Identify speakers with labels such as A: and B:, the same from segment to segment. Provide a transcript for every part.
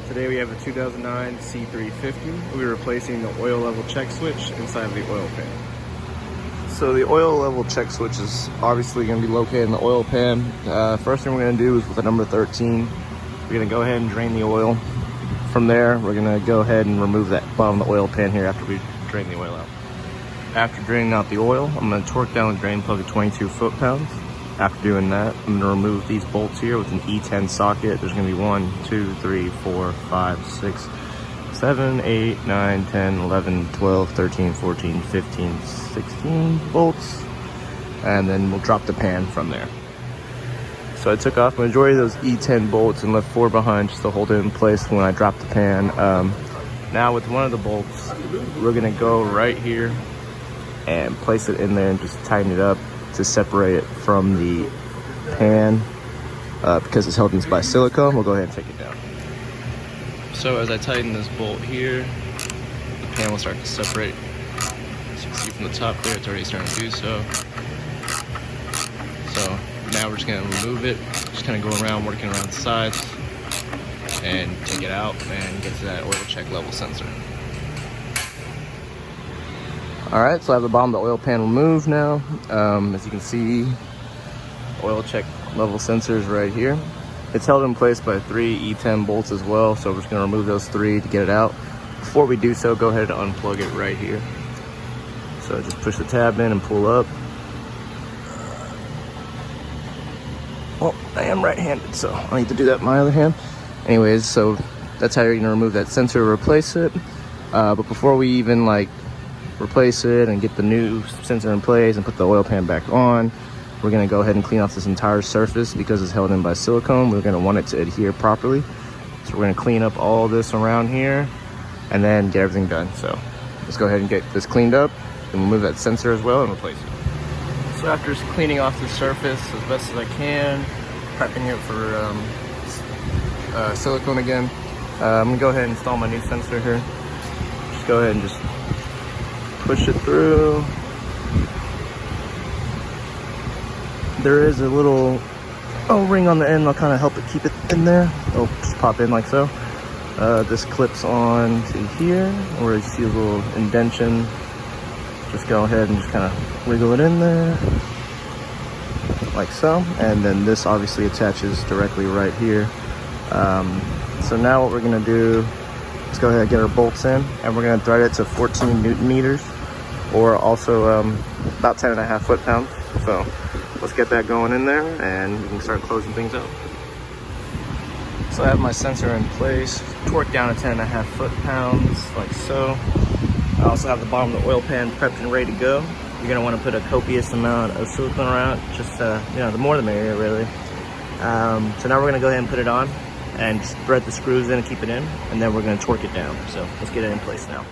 A: Today we have a 2009 C350. We're replacing the oil level check switch inside of the oil pan. So the oil level check switch is obviously going to be located in the oil pan. First thing we're going to do is with the number 13, we're going to go ahead and drain the oil. From there, we're going to go ahead and remove that bottom of the oil pan here after we drain the oil out. After draining out the oil, I'm going to torque down the drain plug at 22 foot-pounds. After doing that, I'm going to remove these bolts here with an E10 socket. There's going to be 1, 2, 3, 4, 5, 6, 7, 8, 9, 10, 11, 12, 13, 14, 15, 16 bolts. And then we'll drop the pan from there. So I took off the majority of those E10 bolts and left 4 behind just to hold it in place when I drop the pan. Now with one of the bolts, we're going to go right here and place it in there and just tighten it up to separate it from the pan because it's held in by silicone. We'll go ahead and take it down. So as I tighten this bolt here, the pan will start to separate. As you can see from the top there, it's already starting to do so. So now we're just going to remove it, just kind of go around, working around the sides, and take it out and get to that oil check level sensor. Alright, so I have the bottom of the oil pan removed now. As you can see, oil check level sensor is right here. It's held in place by 3 E10 bolts as well, so we're just going to remove those 3 to get it out. Before we do so, go ahead and unplug it right here. So just push the tab in and pull up. Well, I am right-handed, so I need to do that with my other hand. Anyways, so that's how you're going to remove that sensor to replace it. But before we even replace it and get the new sensor in place and put the oil pan back on, we're going to go ahead and clean off this entire surface because it's held in by silicone. We're going to want it to adhere properly. So we're going to clean up all this around here and then get everything done. So let's go ahead and get this cleaned up and remove that sensor as well and replace it. So after cleaning off the surface as best as I can, prepping it for silicone again, I'm going to go ahead and install my new sensor here. Just go ahead and just push it through. There is a little O-ring on the end. I'll kind of help it keep it in there. It'll just pop in like so. This clips on to here, where you see a little indentation. Just go ahead and just kind of wiggle it in there, like so. And then this obviously attaches directly right here. So now what we're gonna do, let's go ahead and get our bolts in, and we're gonna thread it to 14 Newton meters, or also about 10.5 foot-pounds. So let's get that going in there and we can start closing things up. So I have my sensor in place, torqued down to 10.5 foot-pounds, like so. I also have the bottom of the oil pan prepped and ready to go. You're gonna wanna put a copious amount of silicone around, just the more the merrier, really. So now we're gonna go ahead and put it on and just thread the screws in and keep it in, and then we're gonna torque it down. So let's get it in place now.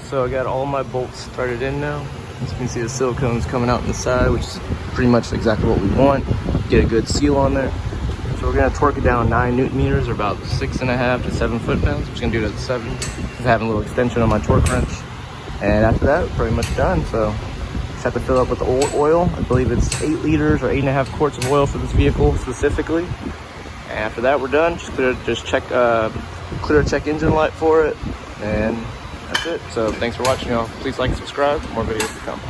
A: So I got all my bolts threaded in now. As you can see, the silicone's coming out the side, which is pretty much exactly what we want. Get a good seal on there. So we're gonna torque it down 9 Newton meters, or about 6.5 to 7 foot-pounds. I'm just gonna do it at 7, just having a little extension on my torque wrench. And after that, we're pretty much done. So just have to fill up with the oil. I believe it's 8 liters or 8.5 quarts of oil for this vehicle specifically. And after that, we're done. Just clear a check engine light for it, and that's it. So thanks for watching, y'all. Please like and subscribe for more videos to come.